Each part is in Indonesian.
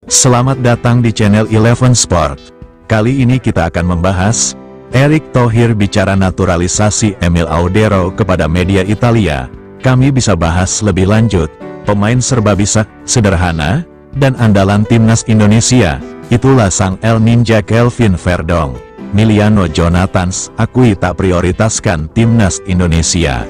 Selamat datang di channel Eleven Sport. Kali ini kita akan membahas Erick Thohir bicara naturalisasi Emil Audero kepada media Italia. Kami bisa bahas lebih lanjut, pemain serba bisa, sederhana, dan andalan timnas Indonesia. Itulah sang El Ninja Kelvin Verdong. Miliano Jonathans akui tak prioritaskan timnas Indonesia.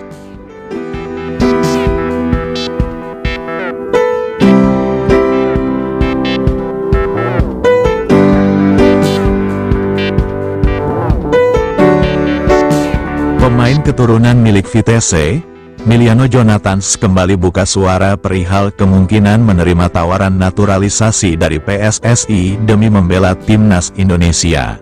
Pemain keturunan milik Vitesse, Miliano Jonathans kembali buka suara perihal kemungkinan menerima tawaran naturalisasi dari PSSI demi membela timnas Indonesia.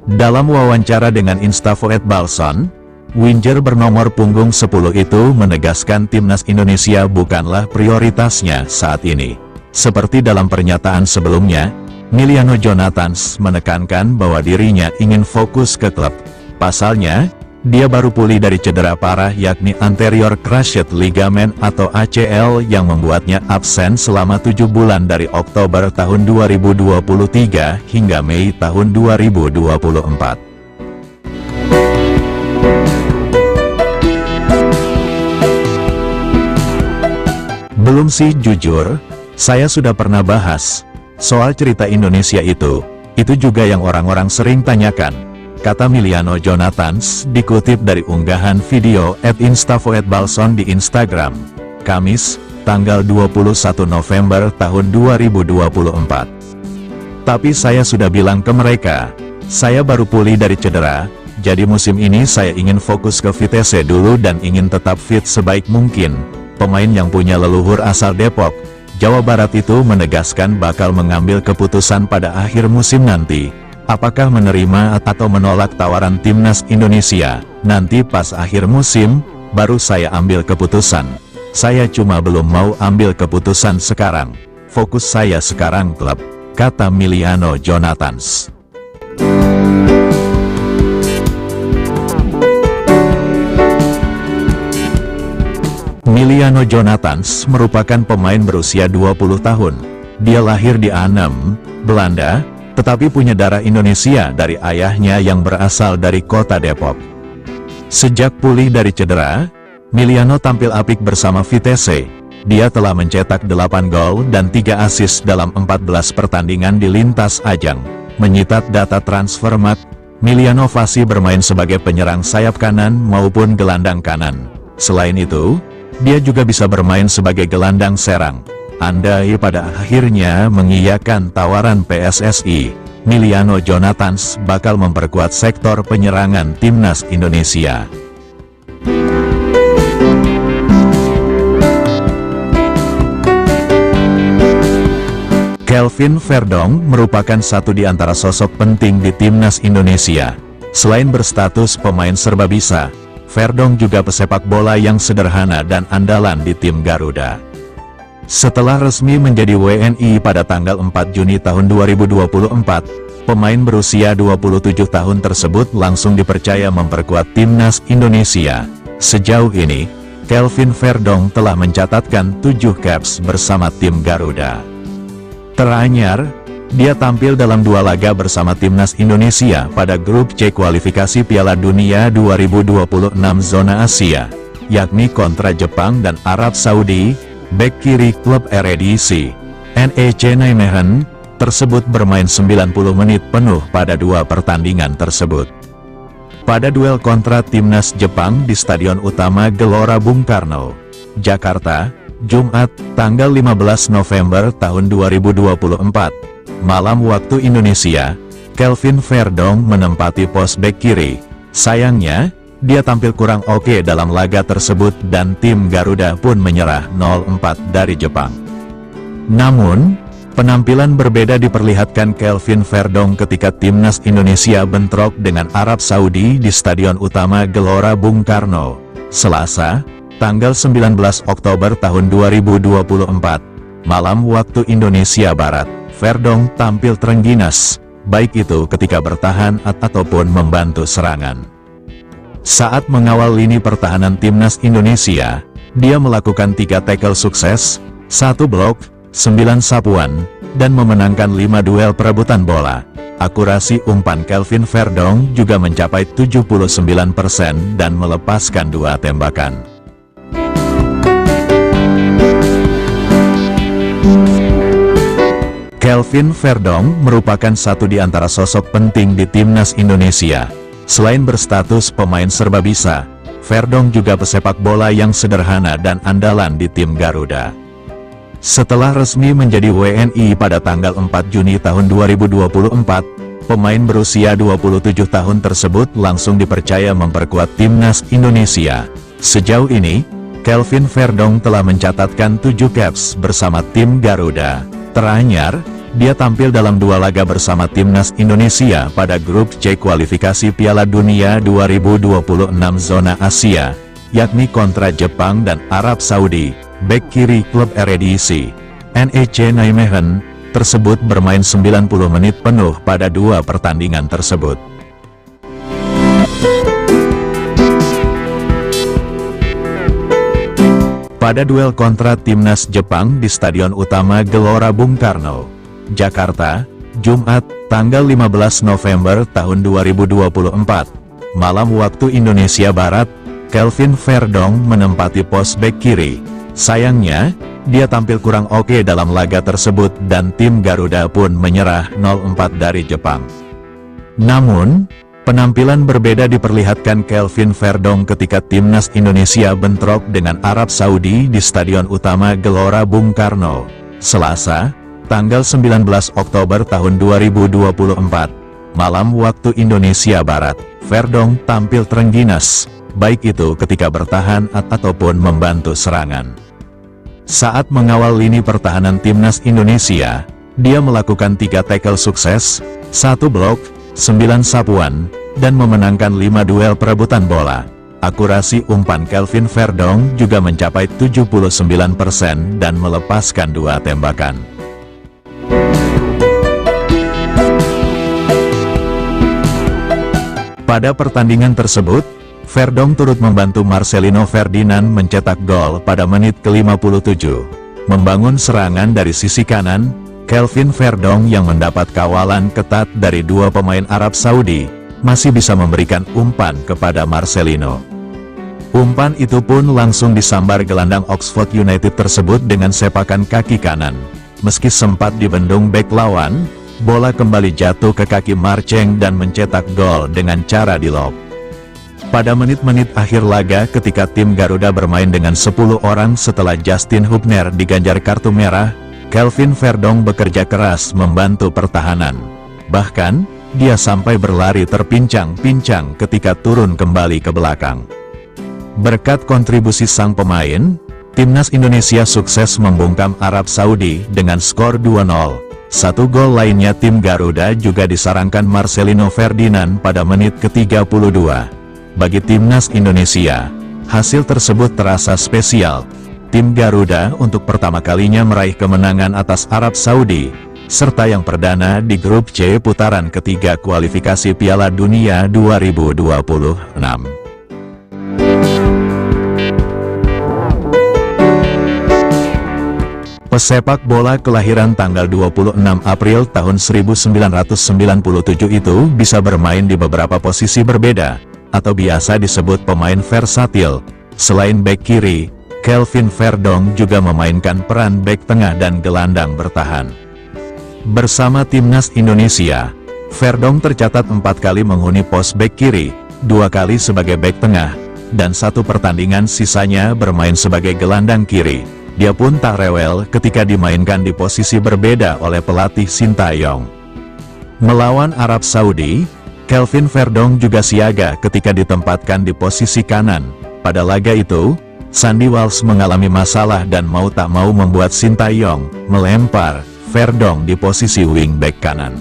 Dalam wawancara dengan Instafoet Balson, winger bernomor punggung 10 itu menegaskan timnas Indonesia bukanlah prioritasnya saat ini. Seperti dalam pernyataan sebelumnya, Miliano Jonathans menekankan bahwa dirinya ingin fokus ke klub. Pasalnya, dia baru pulih dari cedera parah yakni anterior cruciate ligament atau ACL yang membuatnya absen selama 7 bulan dari Oktober tahun 2023 hingga Mei tahun 2024. Belum sih jujur, saya sudah pernah bahas soal cerita Indonesia itu juga yang orang-orang sering tanyakan, kata Miliano Jonathans dikutip dari unggahan video @instafoetbalson di Instagram, Kamis, tanggal 21 November tahun 2024. Tapi saya sudah bilang ke mereka, saya baru pulih dari cedera, jadi musim ini saya ingin fokus ke Vitesse dulu dan ingin tetap fit sebaik mungkin. Pemain yang punya leluhur asal Depok, Jawa Barat itu menegaskan bakal mengambil keputusan pada akhir musim nanti. Apakah menerima atau menolak tawaran timnas Indonesia, nanti pas akhir musim, baru saya ambil keputusan. Saya cuma belum mau ambil keputusan sekarang. Fokus saya sekarang klub, kata Miliano Jonathans. Miliano Jonathans merupakan pemain berusia 20 tahun. Dia lahir di Arnhem, Belanda, tetapi punya darah Indonesia dari ayahnya yang berasal dari kota Depok. Sejak pulih dari cedera, Miliano tampil apik bersama Vitesse. Dia telah mencetak 8 gol dan 3 assist dalam 14 pertandingan di lintas ajang. Menyitat data Transfermarkt, Miliano fasih bermain sebagai penyerang sayap kanan maupun gelandang kanan. Selain itu, dia juga bisa bermain sebagai gelandang serang. Andai pada akhirnya mengiyakan tawaran PSSI, Miliano Jonathans bakal memperkuat sektor penyerangan timnas Indonesia. Kelvin Verdong merupakan satu di antara sosok penting di timnas Indonesia. Selain berstatus pemain serba bisa, Verdong juga pesepak bola yang sederhana dan andalan di tim Garuda. Setelah resmi menjadi WNI pada tanggal 4 Juni tahun 2024, pemain berusia 27 tahun tersebut langsung dipercaya memperkuat timnas Indonesia. Sejauh ini, Kelvin Verdong telah mencatatkan 7 caps bersama tim Garuda. Teranyar, dia tampil dalam 2 laga bersama timnas Indonesia pada grup C kualifikasi Piala Dunia 2026 zona Asia, yakni kontra Jepang dan Arab Saudi. Bek kiri klub Eredivisie, NEC Nijmegen, tersebut bermain 90 menit penuh pada 2 pertandingan tersebut. Pada duel kontra timnas Jepang di Stadion Utama Gelora Bung Karno, Jakarta, Jumat, tanggal 15 November tahun 2024, malam waktu Indonesia, Kelvin Verdong menempati pos bek kiri. Sayangnya, dia tampil kurang oke dalam laga tersebut dan tim Garuda pun menyerah 0-4 dari Jepang. Namun, penampilan berbeda diperlihatkan Kelvin Verdong ketika timnas Indonesia bentrok dengan Arab Saudi di Stadion Utama Gelora Bung Karno, Selasa, tanggal 19 Oktober tahun 2024, malam waktu Indonesia Barat. Verdong tampil terengginas, baik itu ketika bertahan ataupun membantu serangan. Saat mengawal lini pertahanan timnas Indonesia, dia melakukan 3 tackle sukses, 1 blok, 9 sapuan, dan memenangkan 5 duel perebutan bola. Akurasi umpan Kelvin Verdonk juga mencapai 79% dan melepaskan 2 tembakan. Kelvin Verdonk merupakan satu di antara sosok penting di timnas Indonesia. Selain berstatus pemain serbabisa, Verdonk juga pesepak bola yang sederhana dan andalan di tim Garuda. Setelah resmi menjadi WNI pada tanggal 4 Juni tahun 2024, pemain berusia 27 tahun tersebut langsung dipercaya memperkuat timnas Indonesia. Sejauh ini, Kelvin Verdonk telah mencatatkan 7 caps bersama tim Garuda. Teranyar, dia tampil dalam 2 laga bersama timnas Indonesia pada grup C kualifikasi Piala Dunia 2026 zona Asia, yakni kontra Jepang dan Arab Saudi. Bek kiri klub Eredivisie, NEC Nijmegen, tersebut bermain 90 menit penuh pada 2 pertandingan tersebut. Pada duel kontra timnas Jepang di Stadion Utama Gelora Bung Karno, Jakarta, Jumat, tanggal 15 November tahun 2024, malam waktu Indonesia Barat, Kelvin Verdonk menempati pos bek kiri. Sayangnya, dia tampil kurang oke dalam laga tersebut dan tim Garuda pun menyerah 0-4 dari Jepang. Namun, penampilan berbeda diperlihatkan Kelvin Verdonk ketika timnas Indonesia bentrok dengan Arab Saudi di Stadion Utama Gelora Bung Karno, Selasa, tanggal 19 Oktober tahun 2024, malam waktu Indonesia Barat. Verdonk tampil terengginas, baik itu ketika bertahan ataupun membantu serangan. Saat mengawal lini pertahanan timnas Indonesia, dia melakukan 3 tackle sukses, 1 blok, 9 sapuan, dan memenangkan 5 duel perebutan bola. Akurasi umpan Kelvin Verdonk juga mencapai 79% dan melepaskan 2 tembakan. Pada pertandingan tersebut, Verdonk turut membantu Marcelino Ferdinand mencetak gol pada menit ke-57. Membangun serangan dari sisi kanan, Kelvin Verdonk yang mendapat kawalan ketat dari 2 pemain Arab Saudi, masih bisa memberikan umpan kepada Marcelino. Umpan itu pun langsung disambar gelandang Oxford United tersebut dengan sepakan kaki kanan. Meski sempat dibendung bek lawan, bola kembali jatuh ke kaki Marceng dan mencetak gol dengan cara di-lob. Pada menit-menit akhir laga ketika tim Garuda bermain dengan 10 orang setelah Justin Hubner diganjar kartu merah, Kelvin Verdonk bekerja keras membantu pertahanan. Bahkan, dia sampai berlari terpincang-pincang ketika turun kembali ke belakang. Berkat kontribusi sang pemain, timnas Indonesia sukses membungkam Arab Saudi dengan skor 2-0. 1 gol lainnya tim Garuda juga disarankan Marcelino Ferdinand pada menit ke-32. Bagi timnas Indonesia, hasil tersebut terasa spesial. Tim Garuda untuk pertama kalinya meraih kemenangan atas Arab Saudi, serta yang perdana di grup C putaran ketiga kualifikasi Piala Dunia 2026. Pesepak bola kelahiran tanggal 26 April tahun 1997 itu bisa bermain di beberapa posisi berbeda, atau biasa disebut pemain versatil. Selain bek kiri, Kelvin Verdonk juga memainkan peran bek tengah dan gelandang bertahan. Bersama timnas Indonesia, Verdonk tercatat 4 kali menghuni pos bek kiri, 2 kali sebagai bek tengah, dan 1 pertandingan sisanya bermain sebagai gelandang kiri. Dia pun tak rewel ketika dimainkan di posisi berbeda oleh pelatih Sintayong. Melawan Arab Saudi, Kelvin Verdonk juga siaga ketika ditempatkan di posisi kanan. Pada laga itu, Sandy Walsh mengalami masalah dan mau tak mau membuat Sintayong melempar Verdonk di posisi wingback kanan.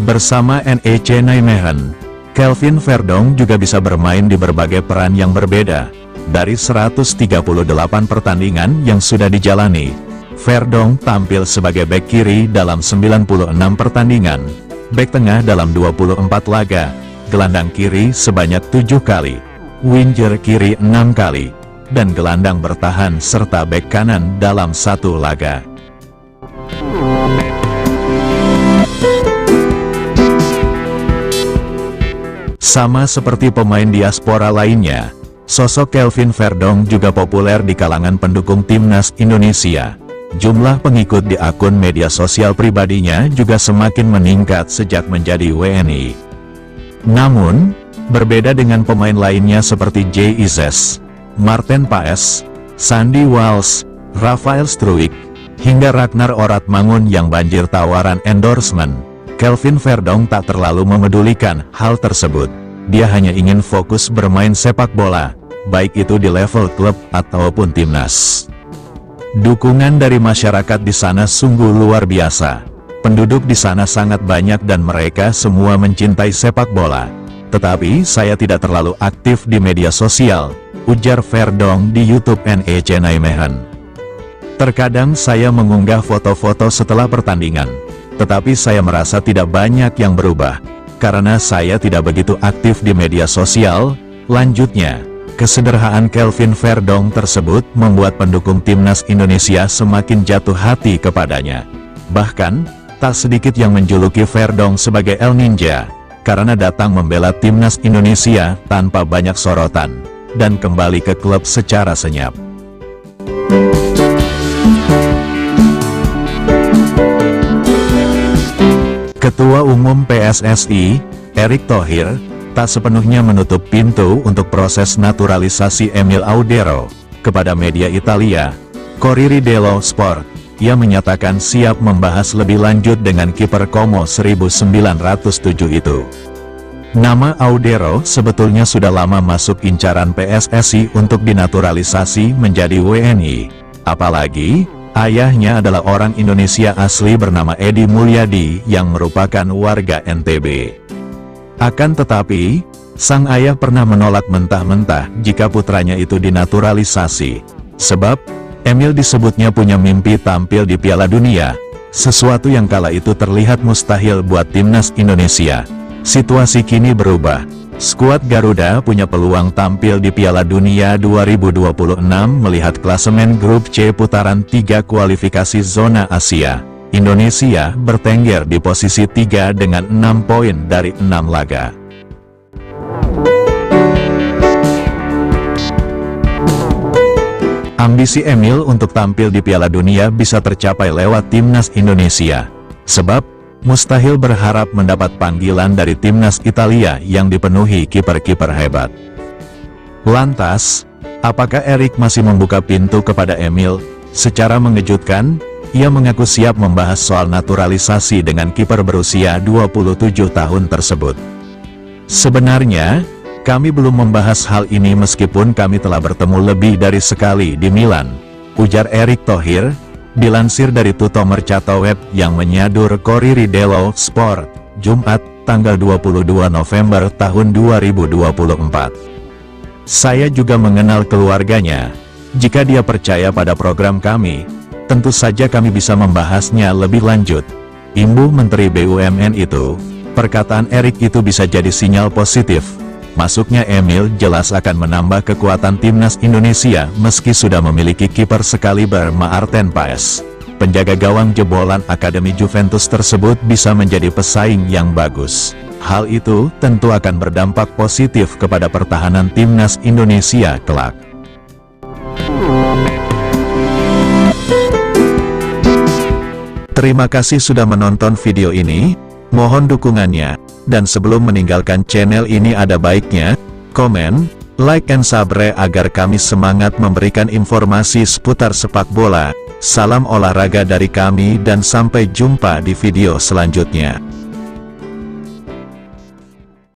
Bersama NEC Nijmegen, Kelvin Verdonk juga bisa bermain di berbagai peran yang berbeda. Dari 138 pertandingan yang sudah dijalani, Verdonk tampil sebagai bek kiri dalam 96 pertandingan, bek tengah dalam 24 laga, gelandang kiri sebanyak 7 kali, winger kiri 6 kali, dan gelandang bertahan serta bek kanan dalam 1 laga. Sama seperti pemain diaspora lainnya, sosok Kelvin Verdong juga populer di kalangan pendukung timnas Indonesia. Jumlah pengikut di akun media sosial pribadinya juga semakin meningkat sejak menjadi WNI. Namun, berbeda dengan pemain lainnya seperti Jay Ises, Marten Paes, Sandy Walsh, Rafael Struijk, hingga Ragnar Oratmangun yang banjir tawaran endorsement, Kelvin Verdong tak terlalu memedulikan hal tersebut. Dia hanya ingin fokus bermain sepak bola, baik itu di level klub ataupun timnas. Dukungan dari masyarakat di sana sungguh luar biasa. Penduduk di sana sangat banyak dan mereka semua mencintai sepak bola. Tetapi saya tidak terlalu aktif di media sosial, ujar Verdong di YouTube NEC Nijmegen. Terkadang saya mengunggah foto-foto setelah pertandingan, tetapi saya merasa tidak banyak yang berubah, karena saya tidak begitu aktif di media sosial. Lanjutnya, kesederhanaan Kelvin Verdong tersebut membuat pendukung timnas Indonesia semakin jatuh hati kepadanya. Bahkan, tak sedikit yang menjuluki Verdong sebagai El Ninja, karena datang membela timnas Indonesia tanpa banyak sorotan, dan kembali ke klub secara senyap. Ketua Umum PSSI, Erick Thohir, tak sepenuhnya menutup pintu untuk proses naturalisasi Emil Audero. Kepada media Italia, Corriere dello Sport, ia menyatakan siap membahas lebih lanjut dengan kiper Como 1907 itu. Nama Audero sebetulnya sudah lama masuk incaran PSSI untuk dinaturalisasi menjadi WNI. Apalagi, ayahnya adalah orang Indonesia asli bernama Edi Mulyadi yang merupakan warga NTB. Akan tetapi, sang ayah pernah menolak mentah-mentah jika putranya itu dinaturalisasi. Sebab, Emil disebutnya punya mimpi tampil di Piala Dunia, sesuatu yang kala itu terlihat mustahil buat timnas Indonesia. Situasi kini berubah. Skuad Garuda punya peluang tampil di Piala Dunia 2026 melihat klasemen grup C putaran 3 kualifikasi zona Asia. Indonesia bertengger di posisi 3 dengan 6 poin dari 6 laga. Ambisi Emil untuk tampil di Piala Dunia bisa tercapai lewat timnas Indonesia. Sebab, mustahil berharap mendapat panggilan dari timnas Italia yang dipenuhi kiper-kiper hebat. Lantas, apakah Erick masih membuka pintu kepada Emil? Secara mengejutkan, ia mengaku siap membahas soal naturalisasi dengan kiper berusia 27 tahun tersebut. Sebenarnya, kami belum membahas hal ini meskipun kami telah bertemu lebih dari sekali di Milan, ujar Erick Thohir. Dilansir dari Tutto Mercato Web yang menyadur Corriere dello Sport, Jumat, tanggal 22 November tahun 2024. Saya juga mengenal keluarganya. Jika dia percaya pada program kami, tentu saja kami bisa membahasnya lebih lanjut. Imbuh Menteri BUMN itu, perkataan Erick itu bisa jadi sinyal positif. Masuknya Emil jelas akan menambah kekuatan timnas Indonesia meski sudah memiliki kiper sekaliber Marten Paes. Penjaga gawang jebolan Akademi Juventus tersebut bisa menjadi pesaing yang bagus. Hal itu tentu akan berdampak positif kepada pertahanan timnas Indonesia kelak. Terima kasih sudah menonton video ini. Mohon dukungannya. Dan sebelum meninggalkan channel ini ada baiknya, komen, like and subscribe agar kami semangat memberikan informasi seputar sepak bola. Salam olahraga dari kami dan sampai jumpa di video selanjutnya.